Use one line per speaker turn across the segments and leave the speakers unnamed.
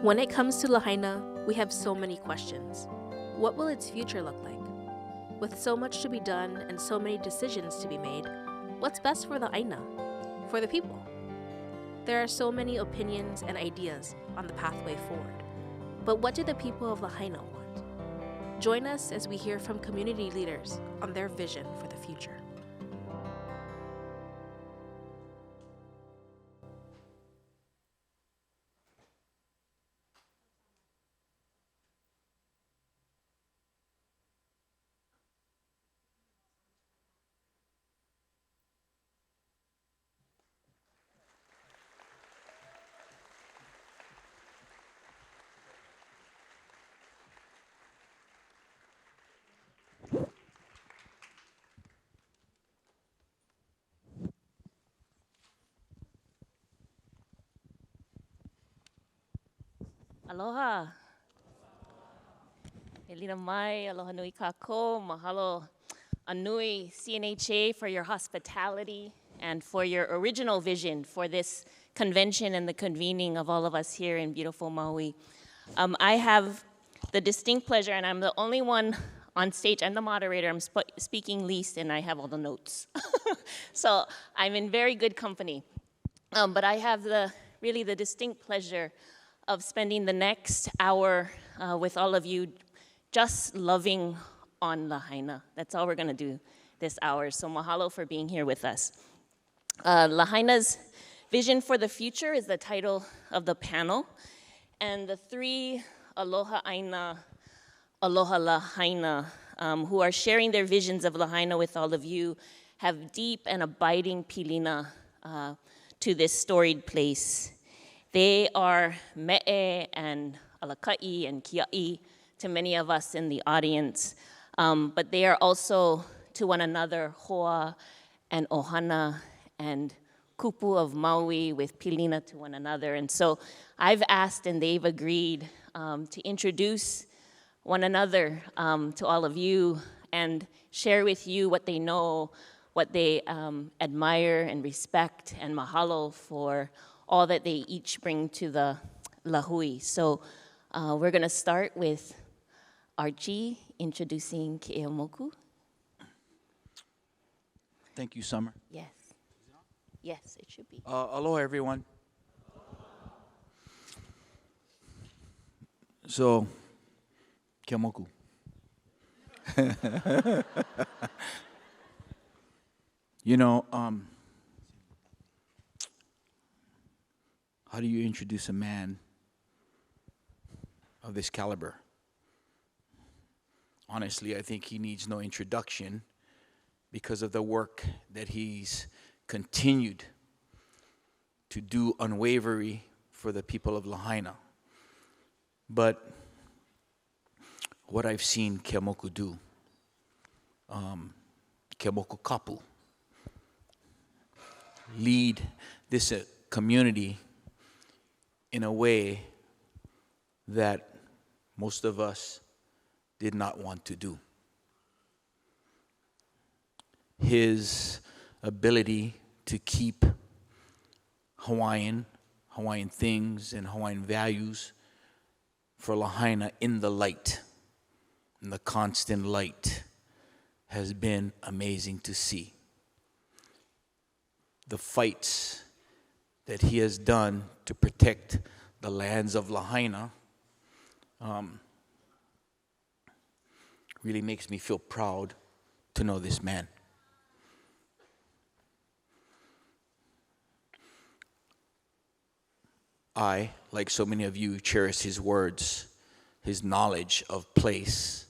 When it comes to Lahaina, we have so many questions. What will its future look like? With so much to be done and so many decisions to be made, what's best for the Aina, for the people? There are so many opinions and ideas on the pathway forward. But what do the people of Lahaina want? Join us as we hear from community leaders on their vision for the future.
Aloha. Elina mai, aloha nui kako, mahalo anui CNHA for your hospitality and for your original vision for this convention and the convening of all of us here in beautiful Maui. I have the distinct pleasure, and I'm the only one on stage. I'm the moderator. I'm speaking least, and I have all the notes. So I'm in very good company. But I have really the distinct pleasure of spending the next hour with all of you just loving on Lahaina. That's all we're gonna do this hour. So mahalo for being here with us. Lahaina's Vision for the Future is the title of the panel. And the three Aloha Aina, Aloha Lahaina, who are sharing their visions of Lahaina with all of you, have deep and abiding pilina to this storied place. They are me'e and alaka'i and kia'i to many of us in the audience, but they are also to one another hoa and ohana and kupu of Maui with pilina to one another. And so I've asked and they've agreed to introduce one another to all of you and share with you what they know, what they admire and respect, and mahalo for all that they each bring to the lahui. So we're gonna start with Archie introducing Keʻeaumoku.
Thank you, Summer.
Yes. Yes, it should be.
Aloha, everyone. So, Keʻeaumoku. You know, how do you introduce a man of this caliber? Honestly, I think he needs no introduction because of the work that he's continued to do unwaveringly for the people of Lahaina. But what I've seen Keʻeaumoku do, Keʻeaumoku Kapu, lead this community in a way that most of us did not want to do. His ability to keep Hawaiian things and Hawaiian values for Lahaina in the light, in the constant light, has been amazing to see. The fights that he has done to protect the lands of Lahaina really makes me feel proud to know this man. I, like so many of you, cherish his words, his knowledge of place,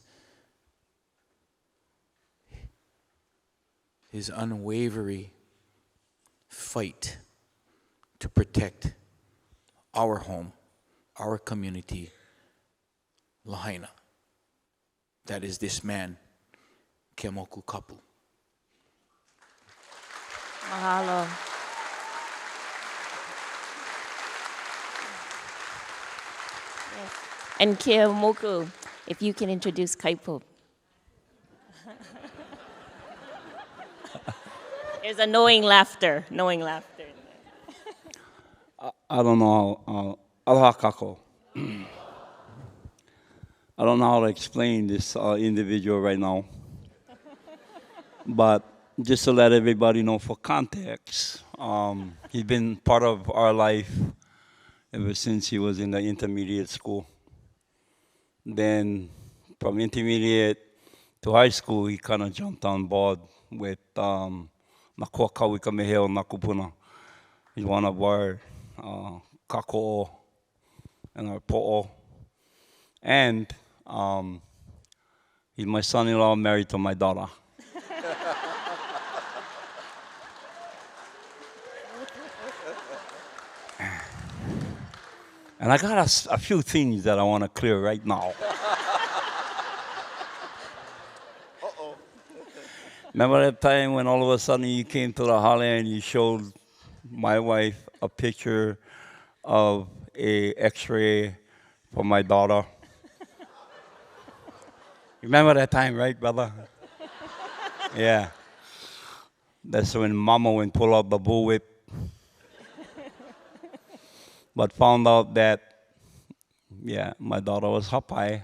his unwavering fight to protect our home, our community, Lahaina. That is this man, Keʻeaumoku Kapu.
Mahalo. Yes. And Keʻeaumoku, if you can introduce Kaipo. There's a knowing laughter in there.
I don't know. Aloha kako. I don't know how to explain this individual right now, but just to let everybody know for context, he's been part of our life ever since he was in the intermediate school. Then from intermediate to high school, he kind of jumped on board with Nakua Kawika Meheo Nakupuna. He's one of our kako'o and our po'o. And he's my son-in-law married to my daughter. And I got a few things that I want to clear right now. Remember that time when all of a sudden you came to the Hawaiian and you showed my wife a picture of a x-ray for my daughter? Remember that time, right, brother? Yeah. That's when Mama went pull out the bullwhip. But found out that, yeah, my daughter was hapai.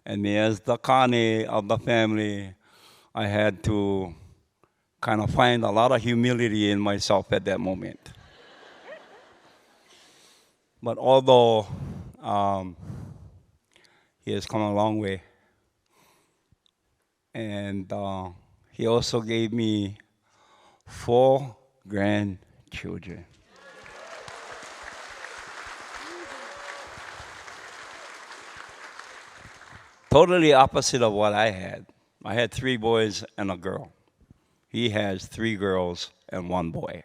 And me as the kane of the family, I had to kind of find a lot of humility in myself at that moment. But although he has come a long way, and he also gave me 4 grandchildren. Totally opposite of what I had. I had 3 boys and a girl. He has 3 girls and 1 boy.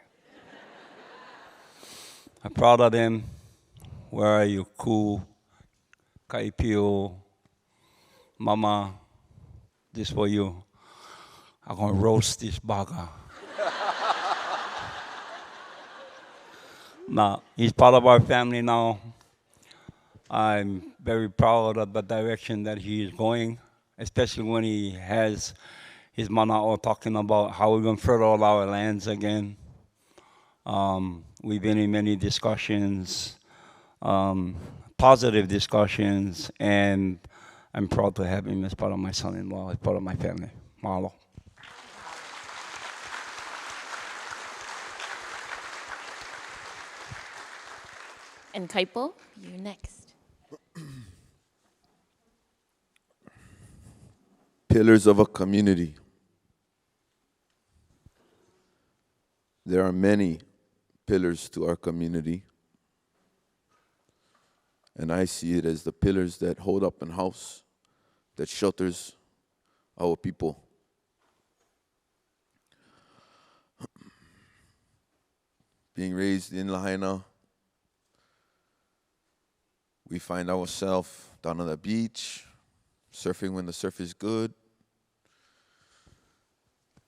I'm proud of them. Where are you? Ku, Kaipio, Mama, this for you. I'm gonna roast this bugger. Now, he's part of our family now. I'm very proud of the direction that he is going, especially when he has his mana'o talking about how we're going to fertile our lands again. We've been in many discussions, positive discussions, and I'm proud to have him as part of my son-in-law, as part of my family. Mahalo.
And Kaipo, you're next.
Pillars of a community. There are many pillars to our community, and I see it as the pillars that hold up an house, that shelters our people. Being raised in Lahaina, we find ourselves down on the beach, surfing when the surf is good,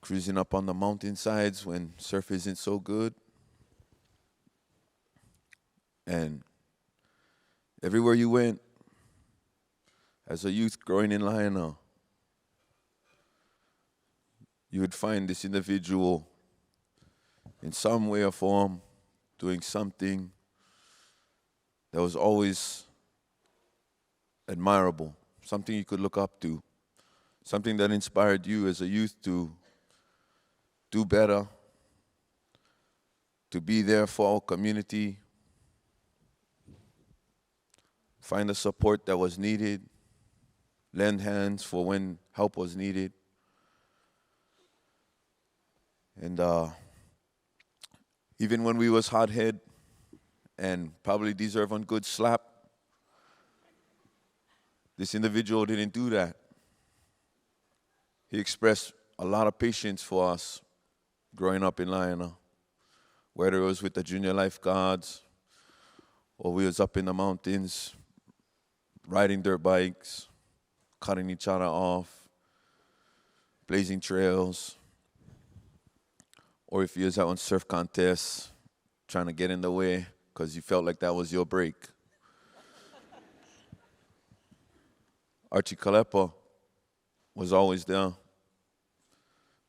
cruising up on the mountainsides when surf isn't so good. And everywhere you went, as a youth growing in Lahaina, you would find this individual in some way or form doing something that was always admirable, something you could look up to, something that inspired you as a youth to do better, to be there for our community, find the support that was needed, lend hands for when help was needed. And even when we was hard-headed and probably deserve a good slap, this individual didn't do that. He expressed a lot of patience for us growing up in Lahaina, whether it was with the junior lifeguards or we was up in the mountains riding dirt bikes, cutting each other off, blazing trails, or if you was out on surf contests trying to get in the way because you felt like that was your break. Archie Kalepa was always there,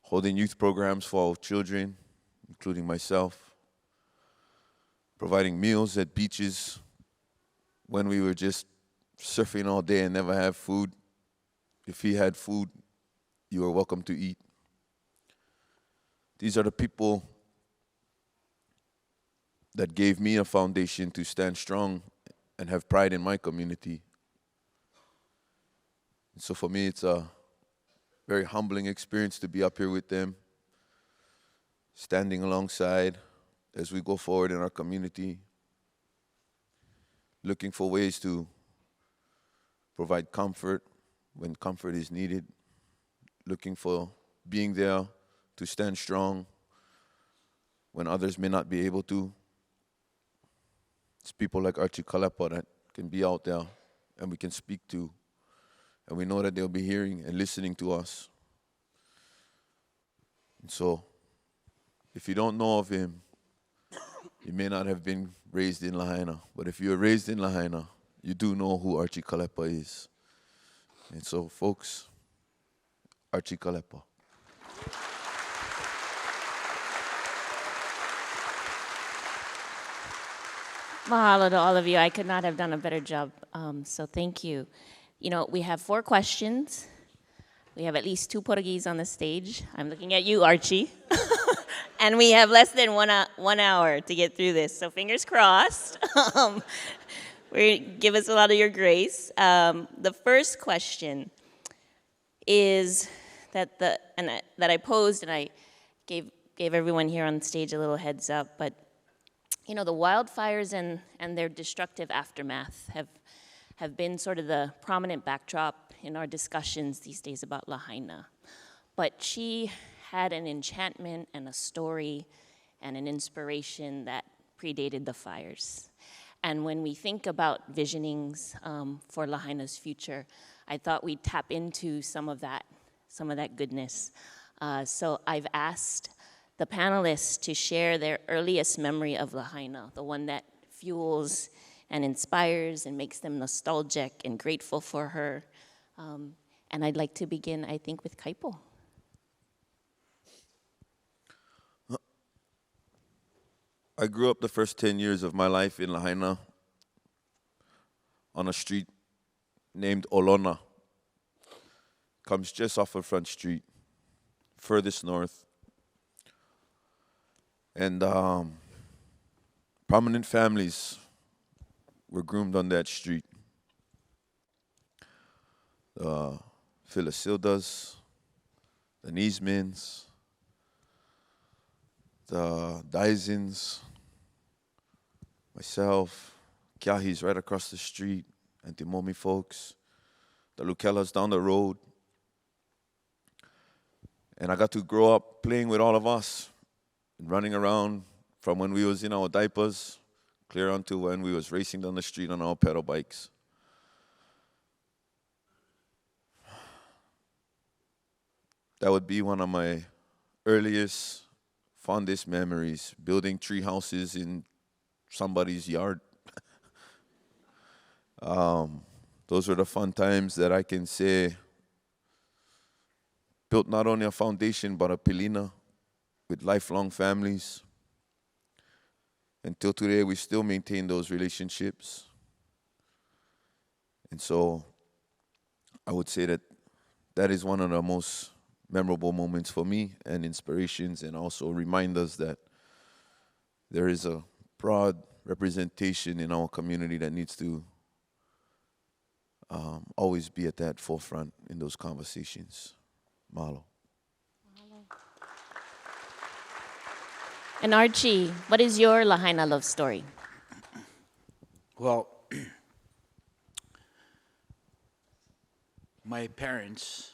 holding youth programs for our children, including myself, providing meals at beaches when we were just surfing all day and never have food. If he had food, you were welcome to eat. These are the people that gave me a foundation to stand strong and have pride in my community. And so for me, it's a very humbling experience to be up here with them, standing alongside as we go forward in our community, looking for ways to provide comfort when comfort is needed, looking for being there to stand strong when others may not be able to. It's people like Archie Kalepa that can be out there and we can speak to, and we know that they'll be hearing and listening to us. And so, if you don't know of him, you may not have been raised in Lahaina, but if you were raised in Lahaina, you do know who Archie Kalepa is. And so, folks, Archie Kalepa.
Mahalo to all of you. I could not have done a better job, so thank you. You know, we have 4 questions. We have at least 2 Portuguese on the stage. I'm looking at you, Archie. And we have less than 1 hour to get through this, so fingers crossed. Give us a lot of your grace. The first question is that I posed, and I gave everyone here on stage a little heads up, but you know, the wildfires and their destructive aftermath have been sort of the prominent backdrop in our discussions these days about Lahaina. But she had an enchantment and a story and an inspiration that predated the fires. And when we think about visionings for Lahaina's future, I thought we'd tap into some of that goodness. So I've asked the panelists to share their earliest memory of Lahaina, the one that fuels and inspires and makes them nostalgic and grateful for her. And I'd like to begin, I think, with Kaipo.
I grew up the first 10 years of my life in Lahaina on a street named Olona. Comes just off of Front Street, furthest north. And prominent families were groomed on that street. The Philisildas, the Niesmans, the Dysons, myself, Kiahi's right across the street, Antimomi folks, the Lukellas down the road. And I got to grow up playing with all of us, running around from when we was in our diapers, clear on to when we was racing down the street on our pedal bikes. That would be one of my earliest, fondest memories, building tree houses in somebody's yard. Those were the fun times that I can say built not only a foundation, but a pilina with lifelong families. Until today, we still maintain those relationships. And so I would say that that is one of the most memorable moments for me and inspirations, and also reminders that there is a broad representation in our community that needs to always be at that forefront in those conversations. Mahalo.
And Archie, what is your Lahaina love story?
Well, my parents,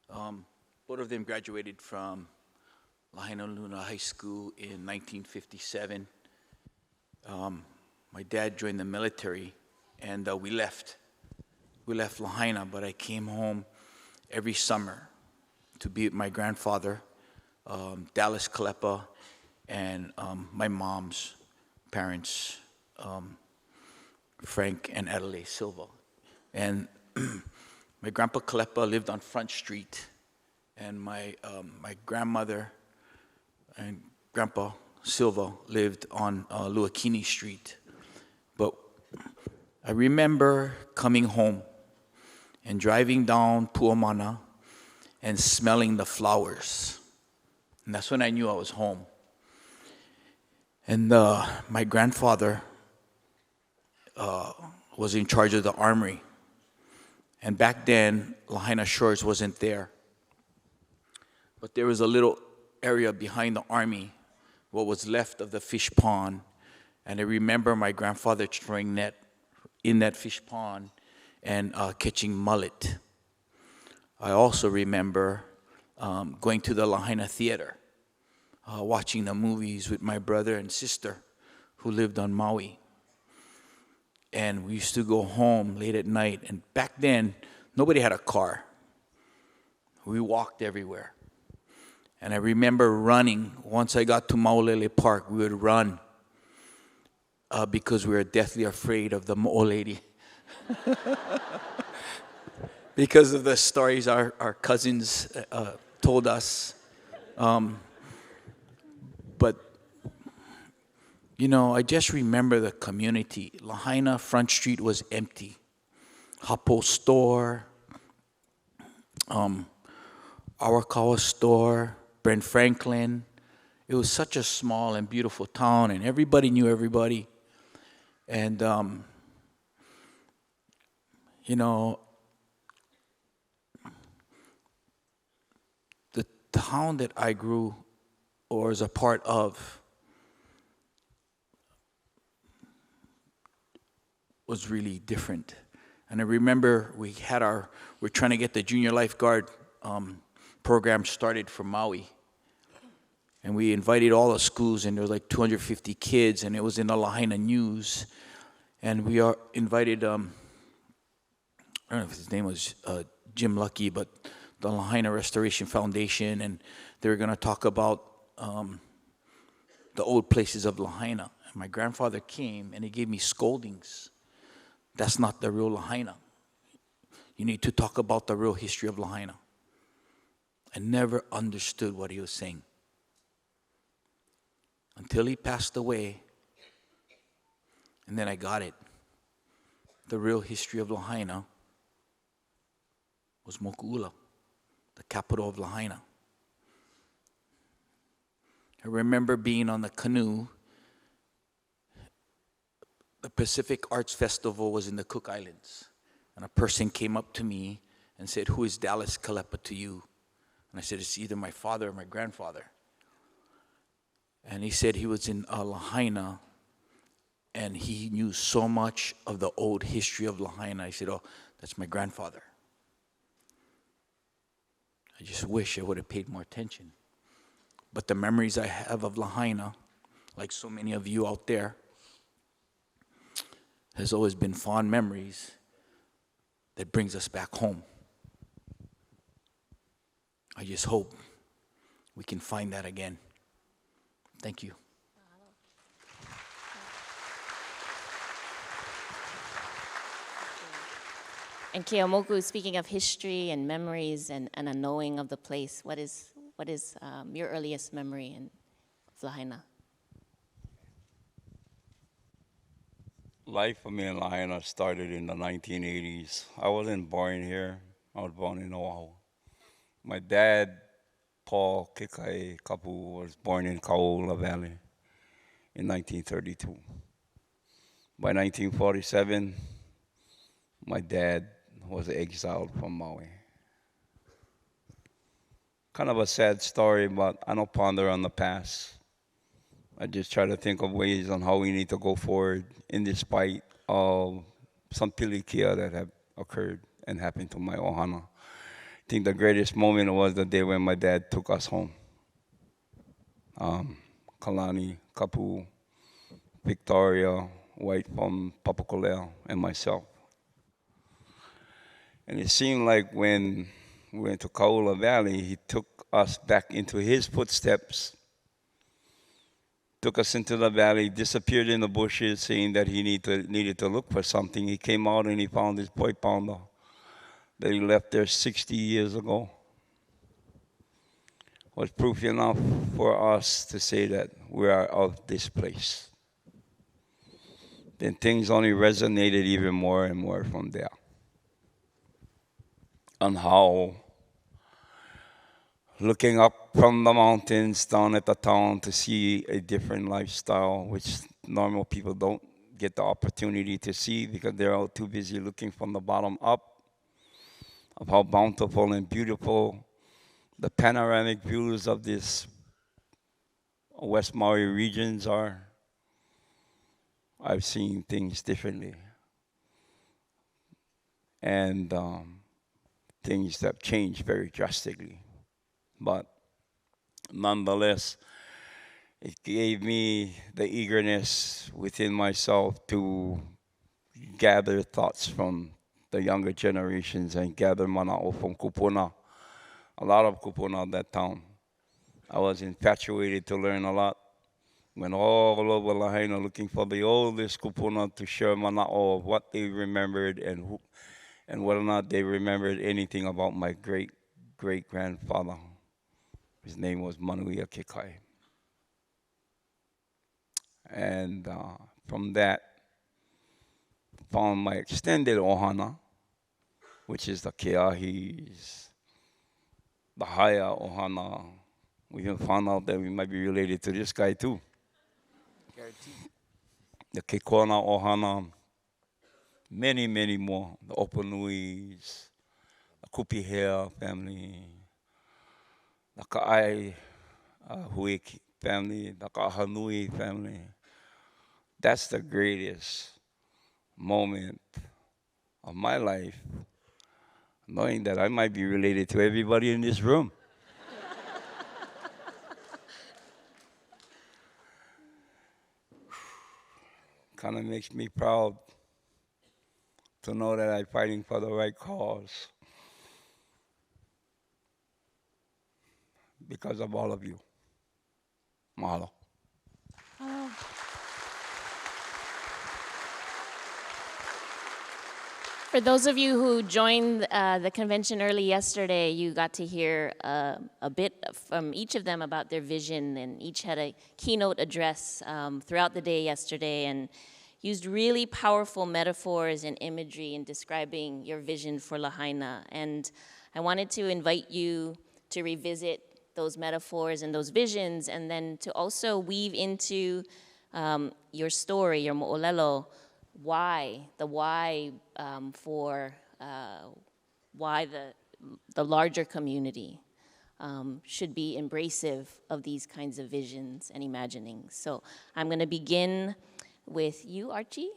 both of them graduated from Lahaina Luna High School in 1957. My dad joined the military, and we left Lahaina, but I came home every summer to be with my grandfather, Dallas Kalepa, and my mom's parents, Frank and Adelaide Silva. And my grandpa Kalepa lived on Front Street, and my grandmother and Grandpa Silva lived on Luakini Street. But I remember coming home and driving down Puamana and smelling the flowers. And that's when I knew I was home. And my grandfather was in charge of the armory. And back then, Lahaina Shores wasn't there. But there was a little area behind the army, what was left of the fish pond. And I remember my grandfather throwing net in that fish pond and catching mullet. I also remember going to the Lahaina Theater, watching the movies with my brother and sister who lived on Maui. And we used to go home late at night. And back then, nobody had a car. We walked everywhere. And I remember running. Once I got to Maulele Park, we would run because we were deathly afraid of the mo'o lady. Because of the stories our cousins told us. But, you know, I just remember the community. Lahaina Front Street was empty. Hapo store, Awakawa store, Brent Franklin. It was such a small and beautiful town, and everybody knew everybody. And, you know, the town that I grew or was a part of was really different. And I remember we're trying to get the junior lifeguard program started for Maui. And we invited all the schools, and there was like 250 kids, and it was in the Lahaina News. And we invited, I don't know if his name was Jim Lucky, but the Lahaina Restoration Foundation, and they were going to talk about the old places of Lahaina. And my grandfather came, and he gave me scoldings. That's not the real Lahaina. You need to talk about the real history of Lahaina. I never understood what he was saying. Until he passed away, and then I got it. The real history of Lahaina was Moku'ula, the capital of Lahaina. I remember being on the canoe. The Pacific Arts Festival was in the Cook Islands. And a person came up to me and said, "Who is Dallas Kalepa to you?" And I said, "It's either my father or my grandfather." And he said he was in Lahaina, and he knew so much of the old history of Lahaina. I said, "Oh, that's my grandfather." I just wish I would have paid more attention. But the memories I have of Lahaina, like so many of you out there, has always been fond memories that brings us back home. I just hope we can find that again. Thank you.
And Keʻeaumoku, speaking of history and memories and a knowing of the place, what is your earliest memory of Lahaina?
Life for me in Lahaina started in the 1980s. I wasn't born here. I was born in Oahu. My dad, Paul Kekai Kapu, was born in Kaula Valley in 1932. By 1947, my dad was exiled from Maui. Kind of a sad story, but I don't ponder on the past. I just try to think of ways on how we need to go forward in despite of some pilikia that have occurred and happened to my ohana. I think the greatest moment was the day when my dad took us home. Kalani, Kapu, Victoria, White from Papakolea, and myself. And it seemed like when we went to Kaula Valley, he took us back into his footsteps, took us into the valley, disappeared in the bushes, saying that he needed to look for something. He came out and he found his poi pounder that he left there 60 years ago. Was proof enough for us to say that we are of this place. then things only resonated even more and more from there. On how looking up from the mountains down at the town to see a different lifestyle, which normal people don't get the opportunity to see because they're all too busy looking from the bottom up, of how bountiful and beautiful the panoramic views of this West Maui regions are. I've seen things differently. And things that changed very drastically. But nonetheless, it gave me the eagerness within myself to gather thoughts from the younger generations and gather mana'o from kupuna. A lot of kupuna at that town. I was infatuated to learn a lot. Went all over Lahaina looking for the oldest kupuna to share mana'o of what they remembered and whether or not they remembered anything about my great-great-grandfather. His name was Manuia Kekai. And from that, found my extended ohana, which is the Keahis, the Haya ohana. We even found out that we might be related to this guy too. Guaranteed. The Kekona ohana, many, many more. The Opanuis, the Kupihea family, the Ka'ai Hui family, the Ka'ahanui family. That's the greatest moment of my life, knowing that I might be related to everybody in this room. Kind of makes me proud to know that I'm fighting for the right cause because of all of you. Mahalo.
For those of you who joined the convention early yesterday, you got to hear a bit from each of them about their vision, and each had a keynote address throughout the day yesterday and used really powerful metaphors and imagery in describing your vision for Lahaina. And I wanted to invite you to revisit those metaphors and those visions, and then to also weave into your story, your mo'olelo, why the larger community should be embracive of these kinds of visions and imaginings. So I'm going to begin with you, Archie,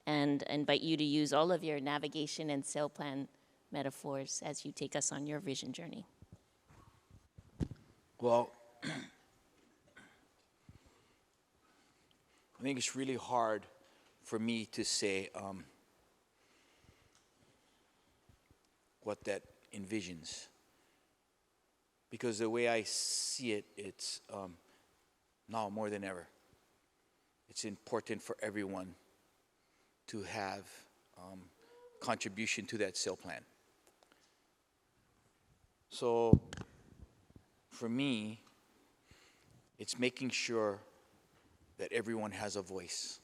and invite you to use all of your navigation and sail plan metaphors as you take us on your vision journey.
Well, I think it's really hard for me to say what that envisions. Because the way I see it, it's now more than ever. It's important for everyone to have contribution to that sail plan. So for me, it's making sure that everyone has a voice,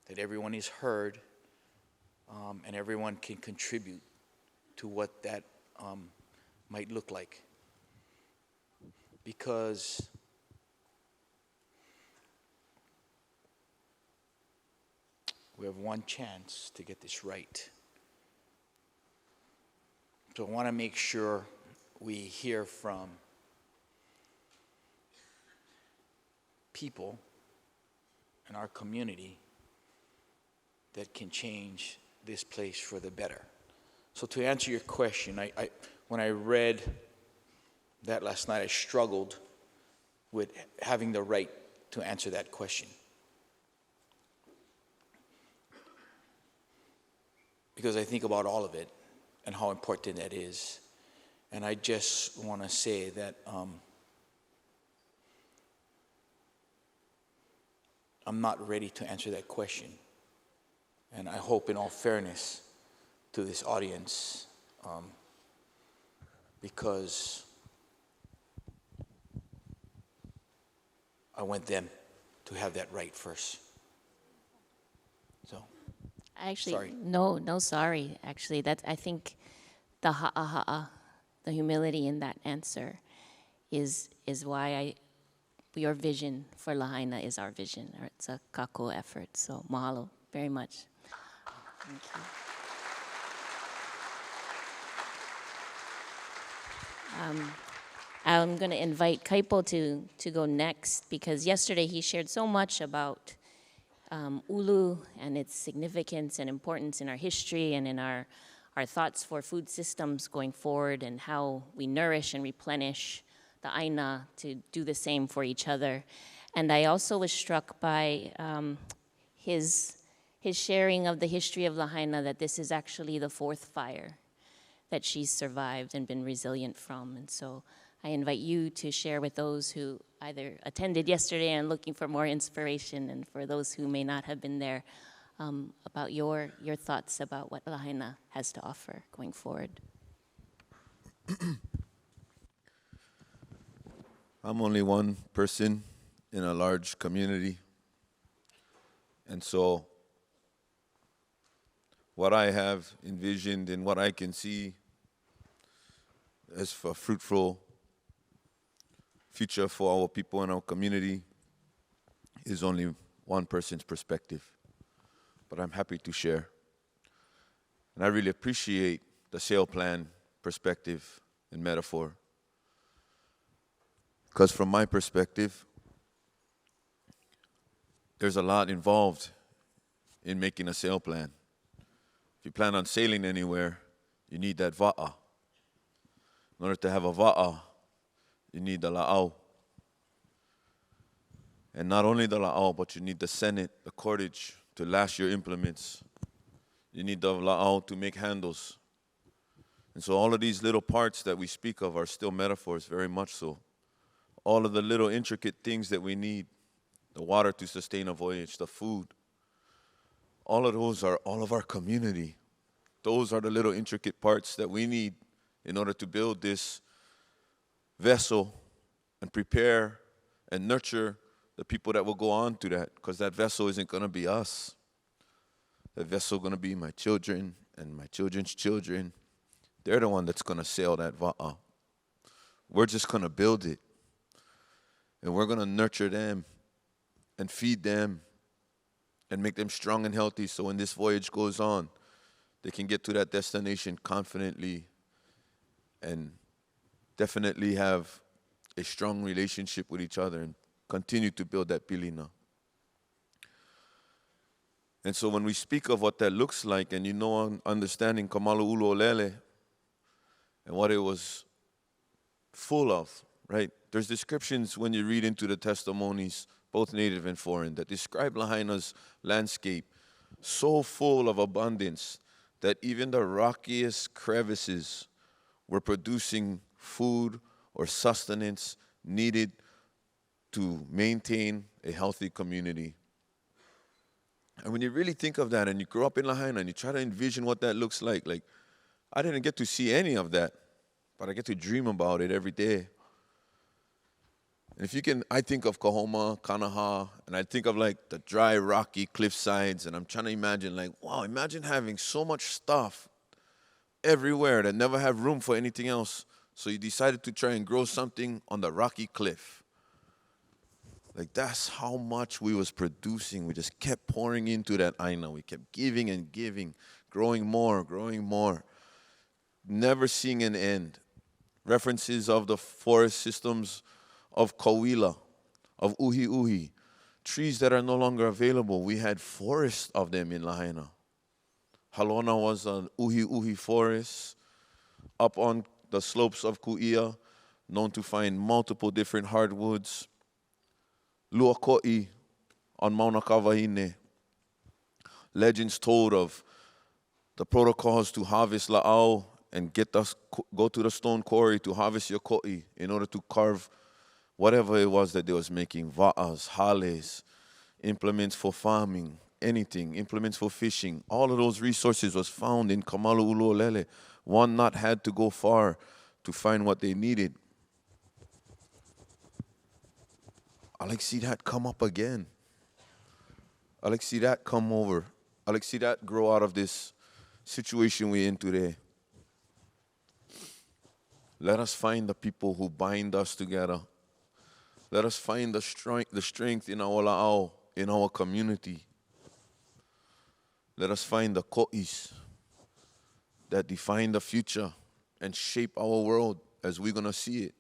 that everyone is heard, and everyone can contribute to what that might look like. Because we have one chance to get this right. So I want to make sure we hear from people in our community that can change this place for the better. So to answer your question, when I read that last night, I struggled with having the right to answer that question. Because I think about all of it and how important that is. And I just want to say that I'm not ready to answer that question. And I hope, in all fairness to this audience, because I want them to have that right first. So,
Actually,
Sorry.
no, sorry. Actually, I think the ha'a, the humility in that answer is why your vision for Lahaina is our vision, or it's a kako effort. So mahalo very much. Thank you. I'm going to invite Kaipo to go next, because yesterday he shared so much about ulu and its significance and importance in our history and in our thoughts for food systems going forward, and how we nourish and replenish the aina to do the same for each other. And I also was struck by his sharing of the history of Lahaina, that this is actually the fourth fire that she's survived and been resilient from. And so I invite you to share with those who either attended yesterday and looking for more inspiration, and for those who may not have been there, about your thoughts about what Lahaina has to offer going forward.
I'm only one person in a large community. And so what I have envisioned and what I can see as a fruitful future for our people in our community is only one person's perspective. But I'm happy to share. And I really appreciate the sail plan perspective and metaphor. Because from my perspective, there's a lot involved in making a sail plan. If you plan on sailing anywhere, you need that va'a. In order to have a va'a, you need the la'au. And not only the la'au, but you need the senate, the cordage, to lash your implements. You need the la'au to make handles. And so all of these little parts that we speak of are still metaphors, very much so. All of the little intricate things that we need, the water to sustain a voyage, the food, all of those are all of our community. Those are the little intricate parts that we need in order to build this vessel and prepare and nurture the people that will go on to that, because that vessel isn't going to be us. That vessel is going to be my children and my children's children. They're the one that's going to sail that va'a. We're just going to build it. And we're going to nurture them and feed them and make them strong and healthy, so when this voyage goes on, they can get to that destination confidently and definitely have a strong relationship with each other and continue to build that pilina. And so when we speak of what that looks like, and understanding Kamalu'ulu Olele and what it was full of, right? There's descriptions when you read into the testimonies, both native and foreign, that describe Lahaina's landscape so full of abundance that even the rockiest crevices were producing food or sustenance needed to maintain a healthy community. And when you really think of that and you grow up in Lahaina and you try to envision what that looks like I didn't get to see any of that, but I get to dream about it every day. And if you can, I think of Kahoma, Kanaha, and I think of the dry, rocky cliff sides, and I'm trying to imagine wow, imagine having so much stuff everywhere that never have room for anything else. So you decided to try and grow something on the rocky cliff. That's how much we was producing. We just kept pouring into that aina. We kept giving and giving, growing more, never seeing an end. References of the forest systems of Kauila, of Uhi Uhi, trees that are no longer available. We had forests of them in Lahaina. Halona was an Uhi Uhi forest up on the slopes of Ku'ia, known to find multiple different hardwoods. Luako'i on Mauna Kawahine. Legends told of the protocols to harvest la'au and go to the stone quarry to harvest your ko'i in order to carve whatever it was that they was making, va'as, hales, implements for farming, anything, implements for fishing. All of those resources was found in Kamalu'ulu. One not had to go far to find what they needed. I see that come up again. I see that come over I like see that grow out of this situation we're in today. Let us find the people who bind us together. Let us find the strength in our la'au, in our community. Let us find the ko'is that define the future and shape our world as we're going to see it.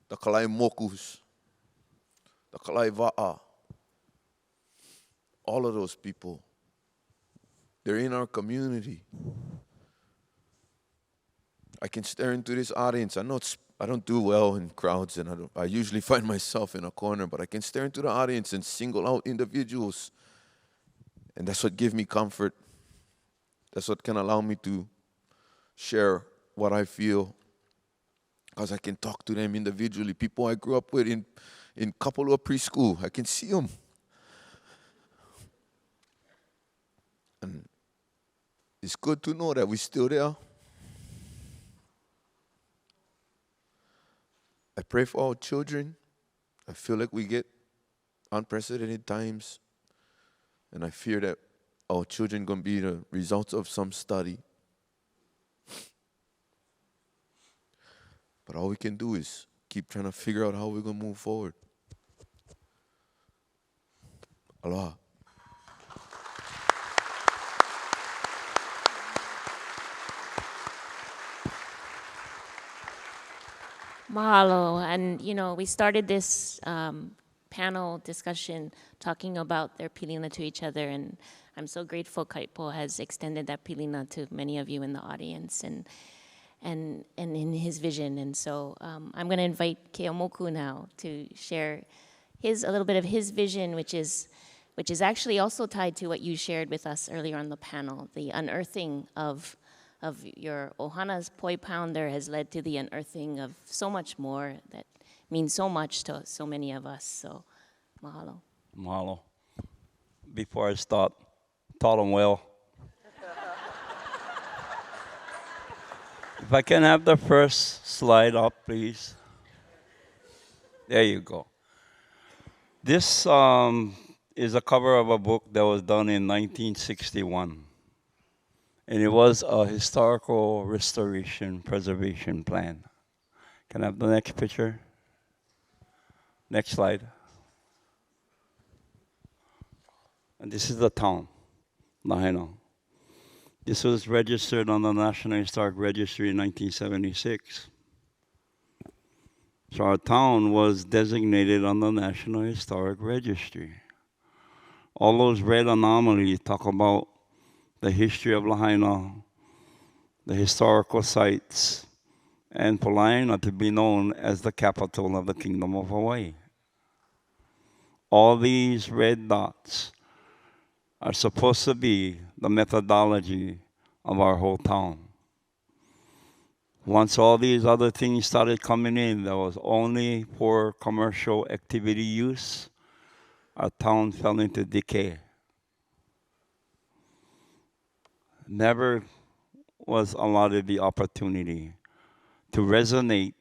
The Keʻeaumokus, the Keʻeauva'a, all of those people, they're in our community. I can stare into this audience. I know I don't do well in crowds, and I usually find myself in a corner, but I can stare into the audience and single out individuals. And that's what gives me comfort. That's what can allow me to share what I feel, because I can talk to them individually. People I grew up with in Kapalua preschool, I can see them. And it's good to know that we're still there. I pray for our children. I feel like we get unprecedented times, and I fear that our children going to be the results of some study. But all we can do is keep trying to figure out how we're going to move forward. Aloha.
Mahalo. And, we started this panel discussion talking about their pilina to each other, and I'm so grateful Kaipo has extended that pilina to many of you in the audience and in his vision. And so I'm going to invite Keʻeaumoku now to share a little bit of his vision, which is actually also tied to what you shared with us earlier on the panel. The unearthing of your Ohana's poi pounder has led to the unearthing of so much more that means so much to so many of us. So, mahalo.
Mahalo. Before I start, taught them well. If I can have the first slide up, please. There you go. This is a cover of a book that was done in 1961. And it was a historical restoration preservation plan. Can I have the next picture? Next slide. And this is the town, Lahaina. This was registered on the National Historic Registry in 1976. So our town was designated on the National Historic Registry. All those red anomalies talk about the history of Lahaina, the historical sites, and for Lahaina to be known as the capital of the Kingdom of Hawaii. All these red dots are supposed to be the methodology of our whole town. Once all these other things started coming in, that was only for commercial activity use, our town fell into decay. Never was allotted the opportunity to resonate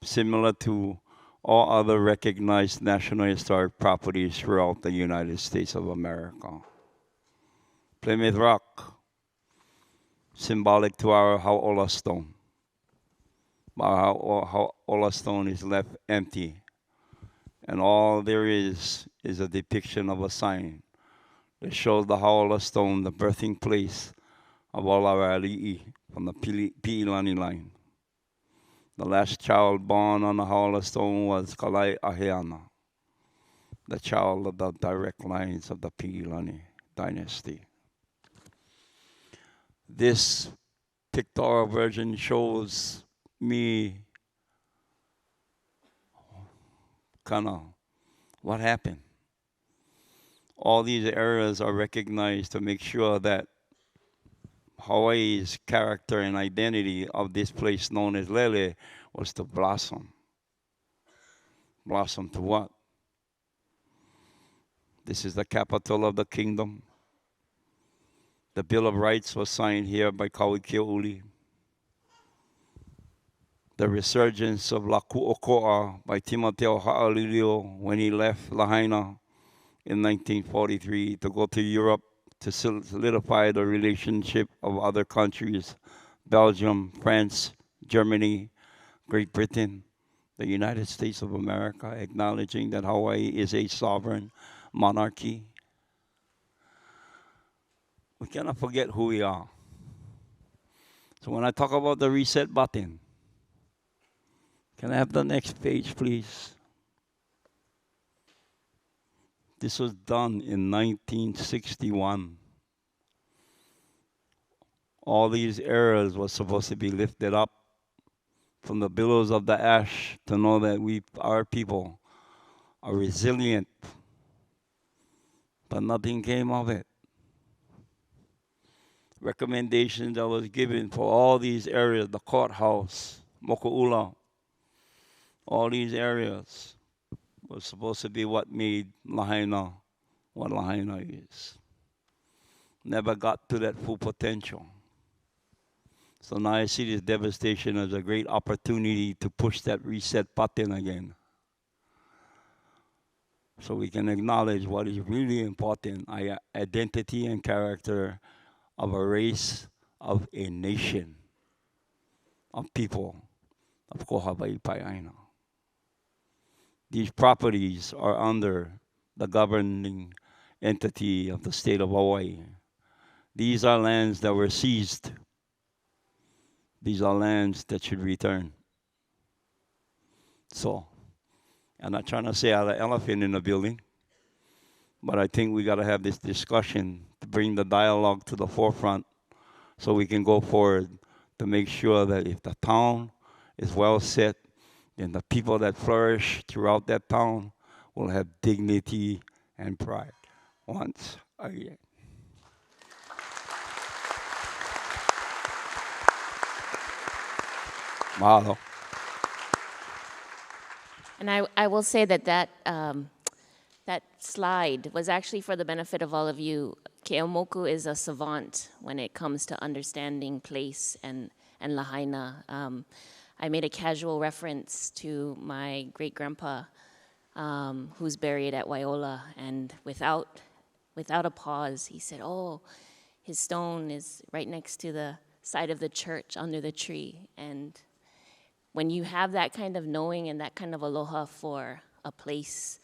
similar to all other recognized National Historic properties throughout the United States of America. Plymouth Rock, symbolic to our Hau'ola stone. Our Hau'ola stone is left empty, and all there is a depiction of a sign that shows the Hau'ola stone, the birthing place of all our ali'i from the Pi'ilani line. The last child born on the Hau'ola stone was Kalai Aheana, the child of the direct lines of the Pi'ilani dynasty. This pictorial version shows me kind of what happened. All these areas are recognized to make sure that Hawaii's character and identity of this place known as Lele was to blossom. Blossom to what? This is the capital of the kingdom. The Bill of Rights was signed here by Kaui Keo'uli. The resurgence of Laku'oko'a by Timoteo Ha'alilio when he left Lahaina in 1943 to go to Europe to solidify the relationship of other countries, Belgium, France, Germany, Great Britain, the United States of America, acknowledging that Hawaii is a sovereign monarchy. We cannot forget who we are. So when I talk about the reset button, can I have the next page, please? This was done in 1961. All these areas were supposed to be lifted up from the billows of the ash to know that our people are resilient, but nothing came of it. Recommendations that was given for all these areas, the courthouse, Moku'ula, all these areas was supposed to be what made Lahaina what Lahaina is. Never got to that full potential. So now I see this devastation as a great opportunity to push that reset button again. So we can acknowledge what is really important, identity and character of a race, of a nation, of people of Ko Hawaii Pai'aina. These properties are under the governing entity of the state of Hawaii. These are lands that were seized. These are lands that should return. So, I'm not trying to say I have an elephant in the building, but I think we got to have this discussion to bring the dialogue to the forefront so we can go forward to make sure that if the town is well set, then the people that flourish throughout that town will have dignity and pride once again. Mahalo.
And I will say that that slide was actually for the benefit of all of you. Keʻeaumoku is a savant when it comes to understanding place and Lahaina. I made a casual reference to my great-grandpa who's buried at Waiola, and without a pause, he said, oh, his stone is right next to the side of the church under the tree. And when you have that kind of knowing and that kind of aloha for a place,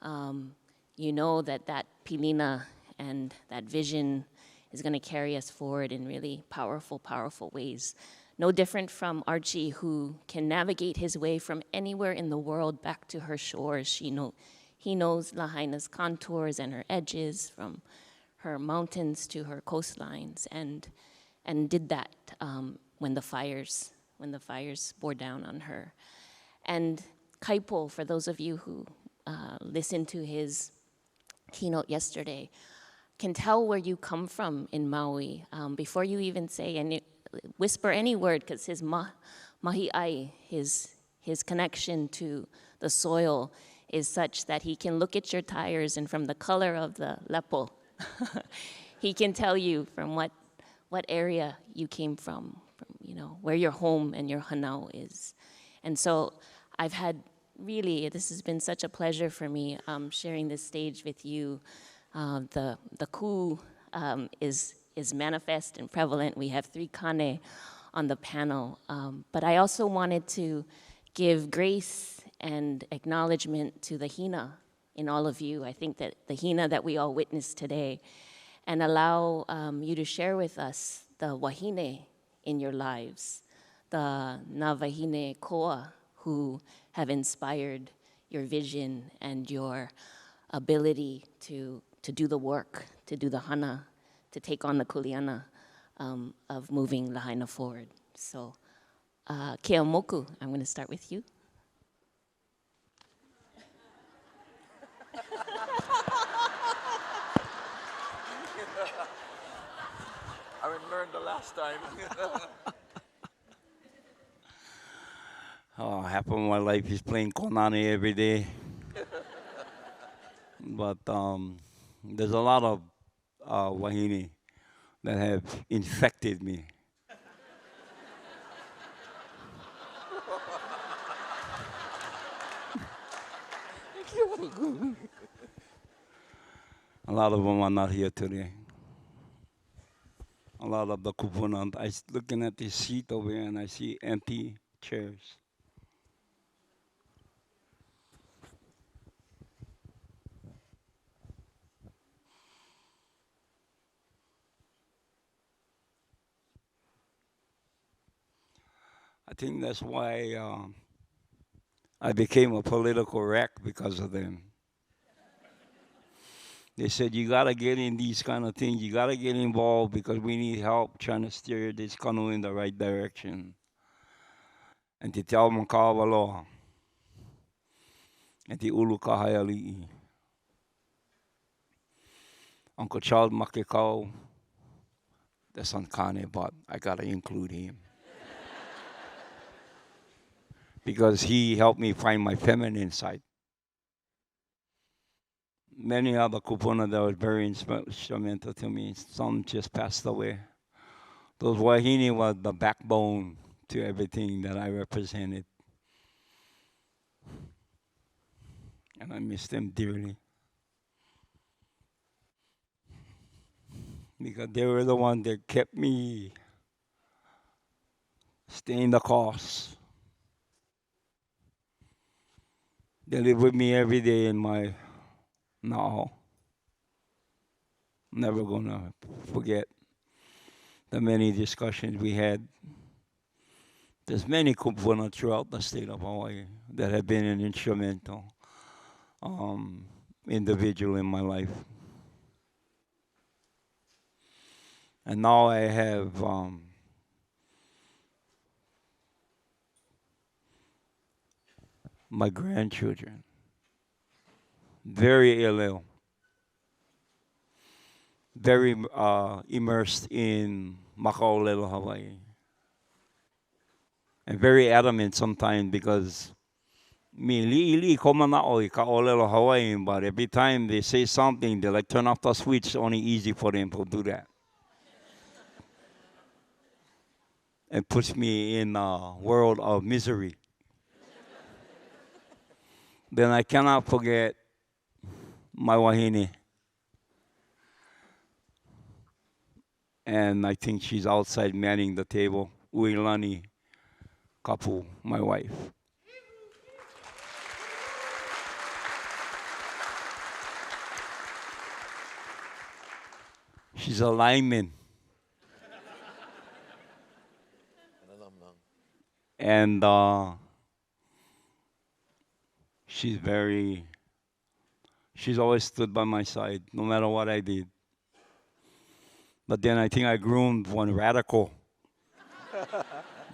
you know that pilina and that vision is going to carry us forward in really powerful, powerful ways. No different from Archie, who can navigate his way from anywhere in the world back to her shores. He knows Lahaina's contours and her edges, from her mountains to her coastlines, and did that when the fires bore down on her. And Kaipo, for those of you who listened to his keynote yesterday, can tell where you come from in Maui before you even say whisper any word, because his mahi'ai, his connection to the soil is such that he can look at your tires, and from the color of the lepo, he can tell you from what area you came from, where your home and your hanau is. And so I've had this has been such a pleasure for me sharing this stage with you. The ku is manifest and prevalent. We have 3 kane on the panel. But I also wanted to give grace and acknowledgement to the hina in all of you. I think that the hina that we all witnessed today, and allow you to share with us the wahine in your lives, the na wahine koa who have inspired your vision and your ability to do the work, to do the hana, to take on the kuleana of moving Lahaina forward. So, Keʻeaumoku, I'm going to start with you.
I learned the last time.
Half of my life is playing konane every day. But there's a lot of wahine that have infected me. A lot of them are not here today. a lot of the kupuna. Looking at this seat over here and I see empty chairs. I think that's why I became a political wreck because of them. They said, you got to get in these kind of things. You got to get involved because we need help trying to steer this canoe in the right direction. And te tell makawaloa. And te ulu kahayali'i. Uncle Charles Makekau, that's on Kane, but I got to include him. Because he helped me find my feminine side. Many other kupuna that were very instrumental to me. Some just passed away. Those wahine were the backbone to everything that I represented. And I miss them dearly. Because they were the ones that kept me staying the course. They live with me every day in my now. Never gonna forget the many discussions we had. There's many kupuna throughout the state of Hawaii that have been an instrumental individual in my life. And now I have my grandchildren, very ill, very immersed in Makaolelo, Hawaii. And very adamant sometimes because me li'i komana'o I Ka'olelo Hawaii, but every time they say something, they like turn off the switch. It's only easy for them to do that. And puts me in a world of misery. Then I cannot forget my wahine. And I think she's outside manning the table. Uilani Kapu, my wife. She's a lineman. And she's always stood by my side, no matter what I did. But then I think I groomed one radical.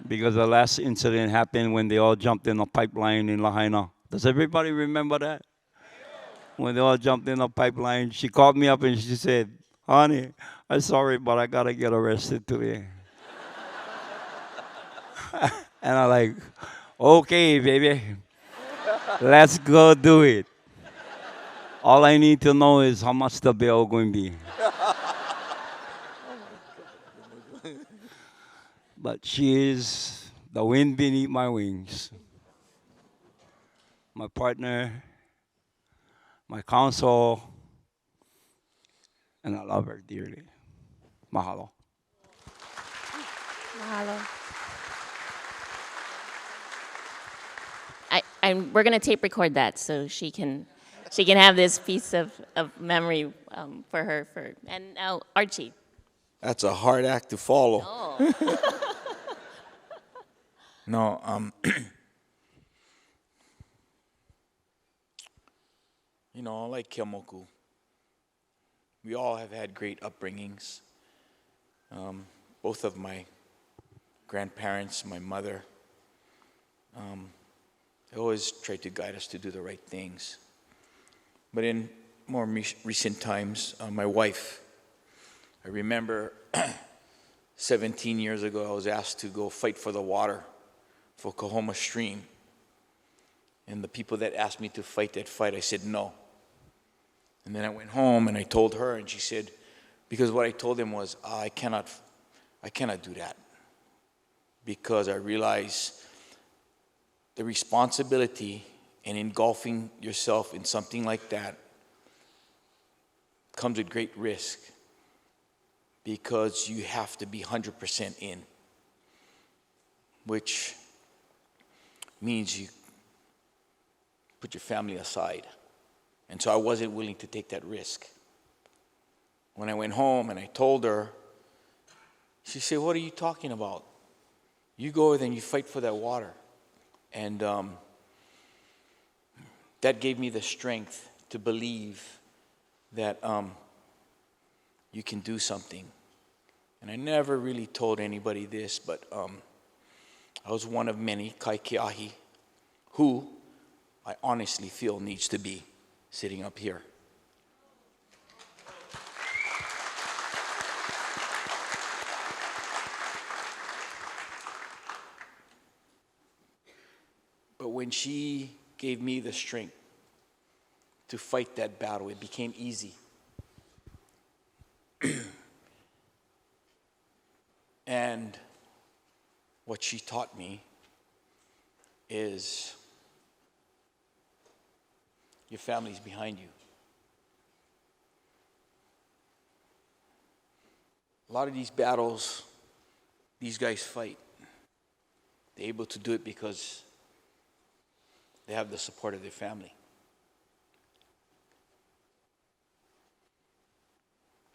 Because the last incident happened when they all jumped in a pipeline in Lahaina. Does everybody remember that? When they all jumped in a pipeline, she called me up and she said, honey, I'm sorry, but I gotta get arrested today. And I'm like, okay, baby, let's go do it. All I need to know is how much the bail going to be. But she is the wind beneath my wings. My partner, my counsel, and I love her dearly. Mahalo.
Mahalo. We're going to tape record that so she can have this piece of memory for her. And now, Archie.
That's a hard act to follow.
Oh.
No, you know, like Keʻeaumoku, we all have had great upbringings. Both of my grandparents, my mother, they always tried to guide us to do the right things. But in more recent times, my wife, I remember 17 years ago, I was asked to go fight for the water for Kahoma Stream. And the people that asked me to fight that fight, I said no. And then I went home and I told her, and she said, because what I told them was, I cannot do that. Because I realize the responsibility in engulfing yourself in something like that comes with great risk. because you have to be 100% in, which means you put your family aside. And so I wasn't willing to take that risk. When I went home and I told her, she said, "What are you talking about? You go there and you fight for that water." And that gave me the strength to believe that you can do something. And I never really told anybody this, but I was one of many Kaikeahi who I honestly feel needs to be sitting up here. But when she gave me the strength to fight that battle, it became easy. And what she taught me is your family's behind you. A lot of these battles, these guys fight. They're able to do it because they have the support of their family.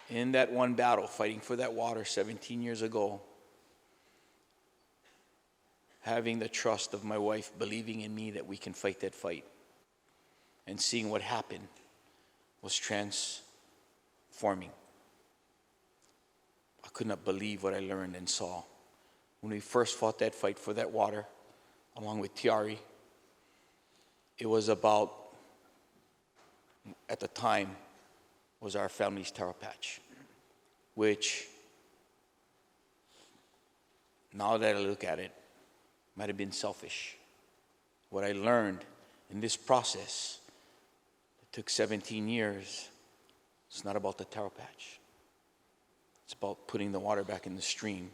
In that one battle, fighting for that water 17 years ago, having the trust of my wife believing in me that we can fight that fight, and seeing what happened was transforming. I could not believe what I learned and saw. When we first fought that fight for that water, along with Tiari, it was about, at the time, was our family's taro patch, which, now that I look at it, might have been selfish. What I learned in this process, it took 17 years, it's not about the taro patch. It's about putting the water back in the stream.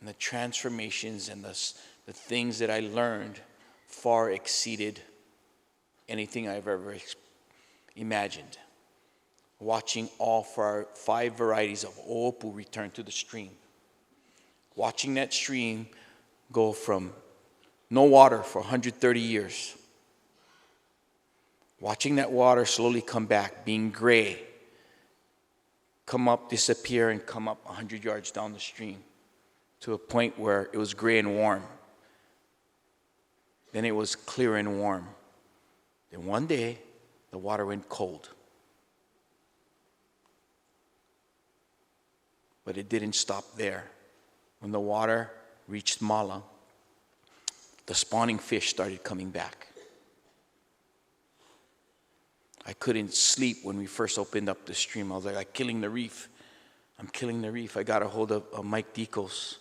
And the transformations and the things that I learned far exceeded anything I've ever imagined. Watching all 5 varieties of oopu return to the stream. Watching that stream go from no water for 130 years. Watching that water slowly come back, being gray, come up, disappear, and come up 100 yards down the stream to a point where it was gray and warm. Then it was clear and warm. Then one day, the water went cold. But it didn't stop there. When the water reached Mala, the spawning fish started coming back. I couldn't sleep when we first opened up the stream. I was like, I'm killing the reef. I'm killing the reef. I got a hold of Mike Dicos.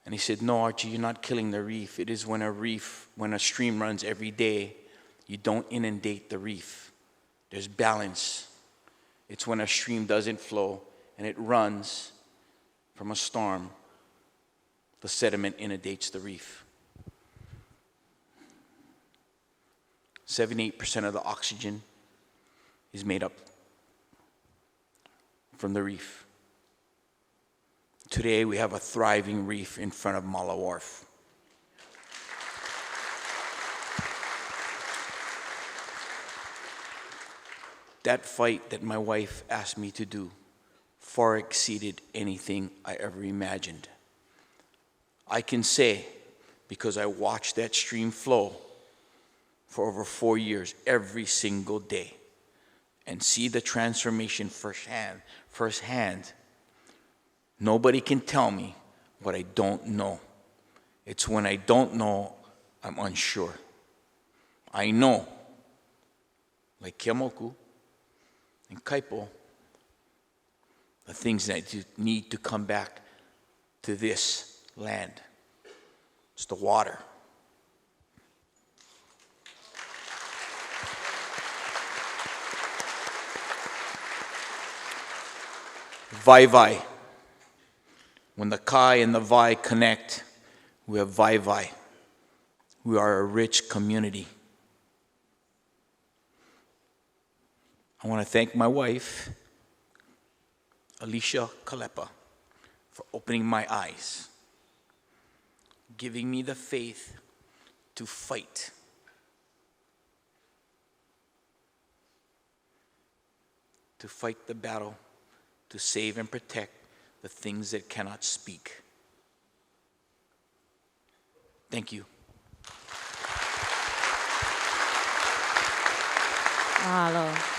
And he said, "No, Archie, you're not killing the reef. It is when a stream runs every day, you don't inundate the reef. There's balance. It's when a stream doesn't flow and it runs from a storm, the sediment inundates the reef." 78% of the oxygen is made up from the reef. Today, we have a thriving reef in front of Mala Wharf. That fight that my wife asked me to do far exceeded anything I ever imagined. I can say, because I watched that stream flow for over 4 years, every single day, and see the transformation firsthand. Nobody can tell me what I don't know. It's when I don't know, I'm unsure. I know, like Keʻeaumoku and Kaipo, the things that need to come back to this land. It's the water. Vai. When the Kai and the Vai connect, we have Vai. We are a rich community. I want to thank my wife Archie Kalepa, for opening my eyes, giving me the faith to fight. To fight the battle, to save and protect the things that cannot speak. Thank you.
Mahalo.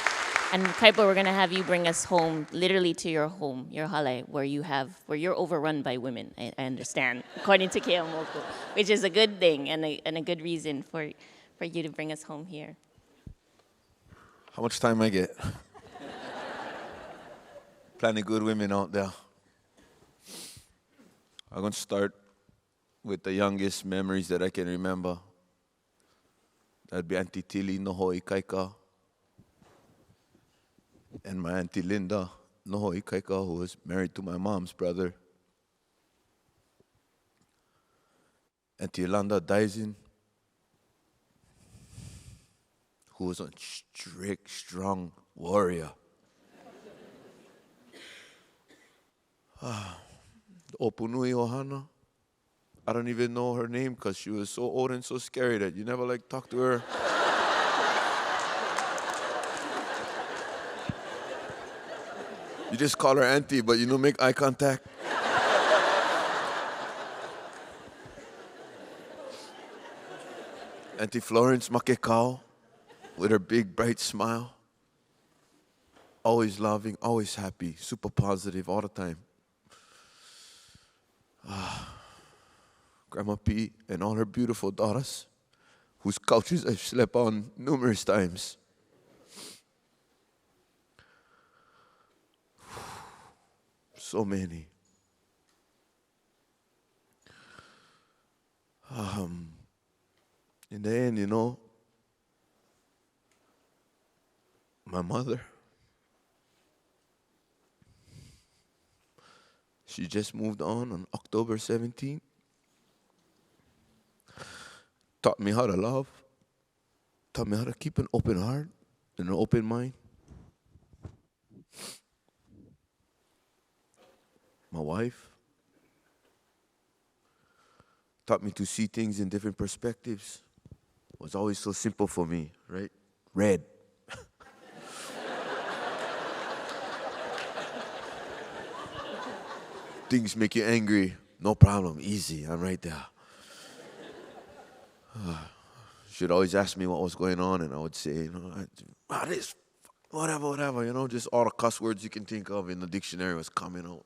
And Kaipo, we're gonna have you bring us home, literally to your home, your hale, where you're overrun by women. I understand, according to Keʻeaumoku, which is a good thing and a good reason for you to bring us home here.
How much time I get? Plenty good women out there. I'm going to start with the youngest memories that I can remember. That'd be Auntie Tilly Nohoi Kaika and my Auntie Linda Nohoi Kaika, who was married to my mom's brother. Auntie Yolanda Daisen, who was a strict, strong warrior. Opunui Ohana. I don't even know her name because she was so old and so scary that you never talk to her. You just call her auntie, but you don't make eye contact. Auntie Florence Makekau with her big bright smile. Always loving, always happy, super positive all the time. Grandma P and all her beautiful daughters, whose couches I've slept on numerous times. So many. In the end, my mother, she just moved on October 17th. Taught me how to love. Taught me how to keep an open heart and an open mind. My wife taught me to see things in different perspectives. It was always so simple for me, right? Red. Things make you angry, no problem, easy, I'm right there. She'd always ask me what was going on, and I would say, this, whatever, just all the cuss words you can think of in the dictionary was coming out.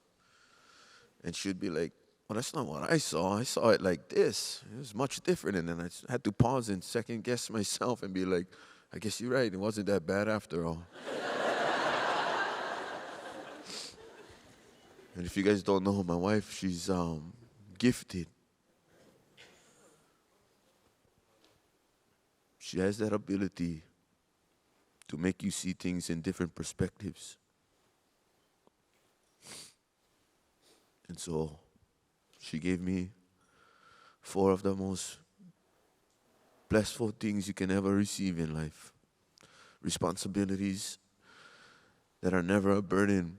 And she'd be like, well, that's not what I saw. I saw it like this. It was much different. And then I had to pause and second guess myself and be like, I guess you're right. It wasn't that bad after all. And if you guys don't know my wife, she's gifted. She has that ability to make you see things in different perspectives. And so she gave me 4 of the most blissful things you can ever receive in life. Responsibilities that are never a burden,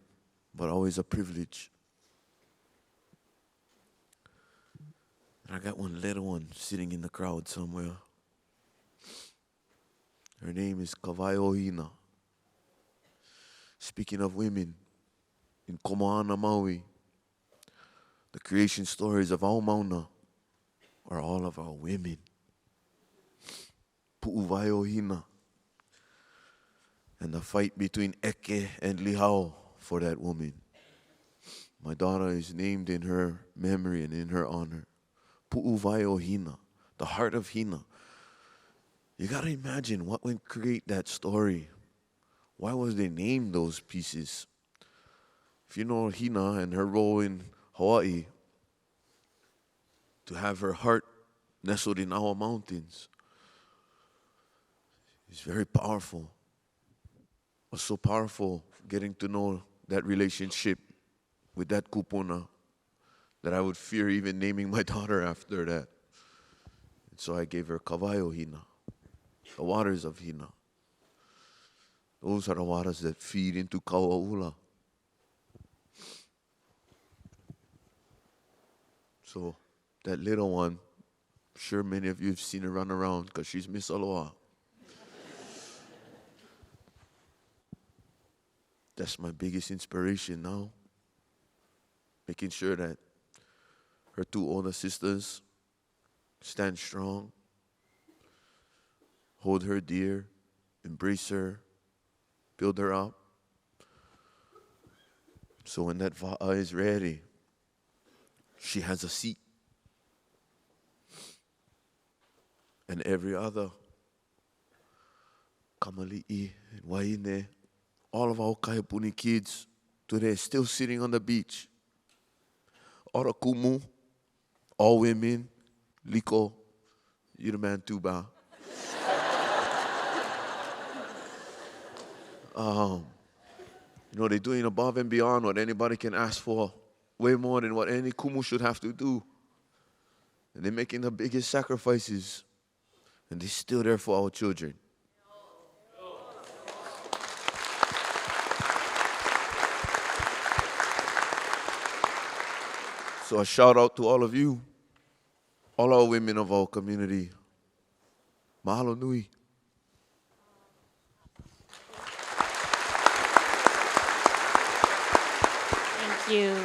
but always a privilege. And I got one little one sitting in the crowd somewhere. Her name is Kawaiohina. Speaking of women, in Komohana, Maui, the creation stories of our Mauna are all of our women. Pu'uwaiohina. And the fight between Eke and Lihao for that woman. My daughter is named in her memory and in her honor. Pu'uwaiohina, the heart of Hina. You gotta imagine what would create that story. Why was they named those pieces? If you know Hina and her role in Hawaii, to have her heart nestled in our mountains is very powerful. It was so powerful getting to know that relationship with that kupuna that I would fear even naming my daughter after that. And so I gave her Kawaiohina, the waters of Hina. Those are the waters that feed into Kauaula. So that little one, I'm sure many of you have seen her run around because she's Miss Aloha. That's my biggest inspiration now. Making sure that her two older sisters stand strong, hold her dear, embrace her, build her up. So when that va'a is ready, she has a seat. And every other kamali'i and waine, all of our kaipuni kids today still sitting on the beach. Ora kumu, all women, liko, you're the man too, ba. They're doing above and beyond what anybody can ask for, way more than what any kumu should have to do. And they're making the biggest sacrifices, and they're still there for our children. So a shout out to all of you, all our women of our community. Mahalo nui.
Thank you.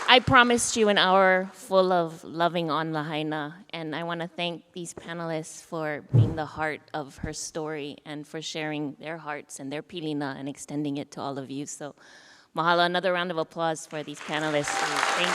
I promised you an hour full of loving on Lahaina, and I want to thank these panelists for being the heart of her story and for sharing their hearts and their pilina and extending it to all of you. So mahalo, another round of applause for these panelists. Thank you.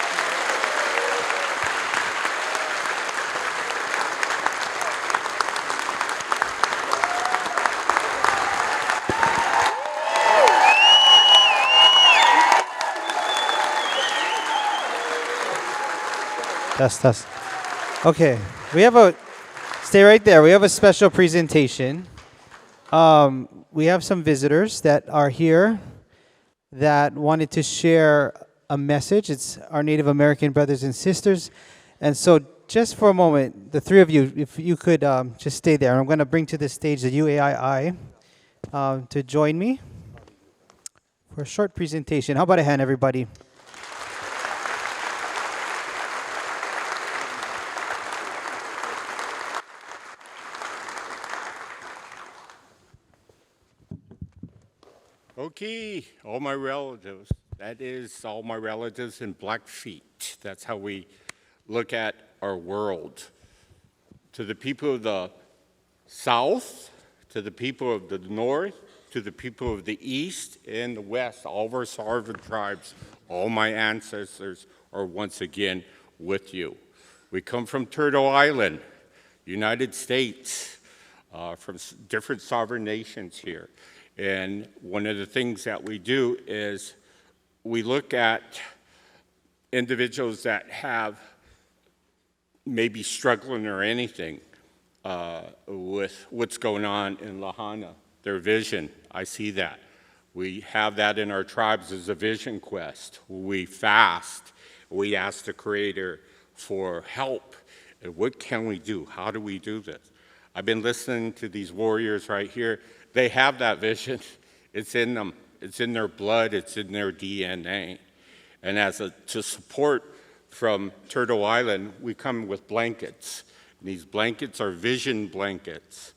Test. Okay, stay right there. We have a special presentation. We have some visitors that are here that wanted to share a message. It's our Native American brothers and sisters. And so just for a moment, the three of you, if you could just stay there. I'm going to bring to the stage the UAII to join me for a short presentation. How about a hand, everybody?
Okay, all my relatives. That is all my relatives in Blackfeet. That's how we look at our world. To the people of the South, to the people of the North, to the people of the East and the West, all of our sovereign tribes, all my ancestors are once again with you. We come from Turtle Island, United States, from different sovereign nations here. And one of the things that we do is we look at individuals that have maybe struggling or anything with what's going on in Lahaina, their vision. I see that. We have that in our tribes as a vision quest. We fast. We ask the Creator for help. And what can we do? How do we do this? I've been listening to these warriors right here. They have that vision. It's in them. It's in their blood. It's in their DNA. And to support from Turtle Island, we come with blankets. And these blankets are vision blankets.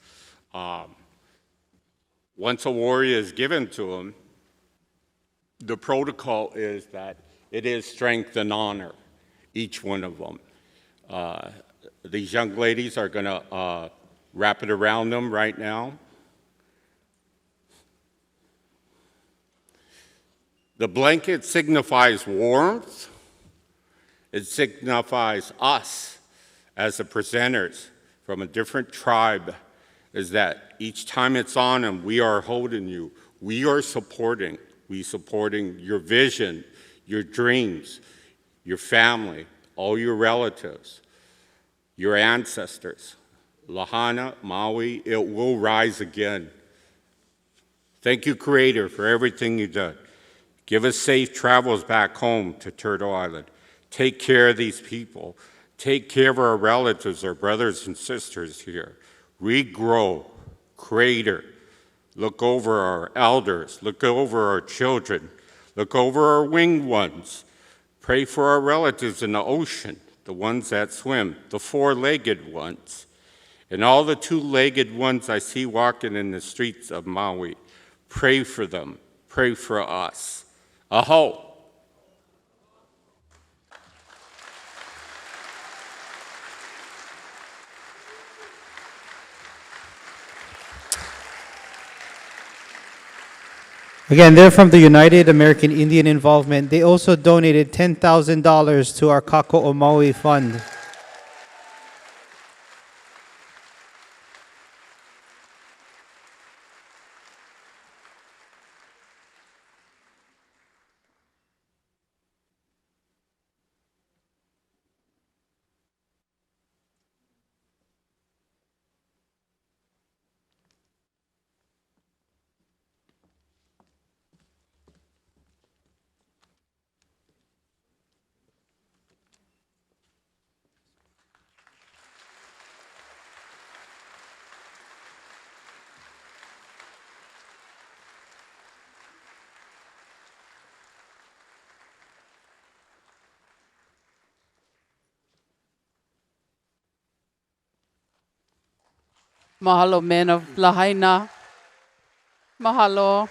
Once a warrior is given to them, the protocol is that it is strength and honor, each one of them. These young ladies are going to wrap it around them right now. The blanket signifies warmth. It signifies us as the presenters from a different tribe, is that each time it's on them, we are holding you. We are supporting. We supporting your vision, your dreams, your family, all your relatives, your ancestors. Lahaina, Maui, it will rise again. Thank you, Creator, for everything you've done. Give us safe travels back home to Turtle Island. Take care of these people. Take care of our relatives, our brothers and sisters here. Regrow, Creator. Look over our elders. Look over our children. Look over our winged ones. Pray for our relatives in the ocean. the ones that swim, the four-legged ones, and all the two-legged ones I see walking in the streets of Maui. Pray for them. Pray for us. Aho.
Again, they're from the United American Indian Involvement. They also donated $10,000 to our Kako Maui fund.
Mahalo, men of Lahaina. Mahalo.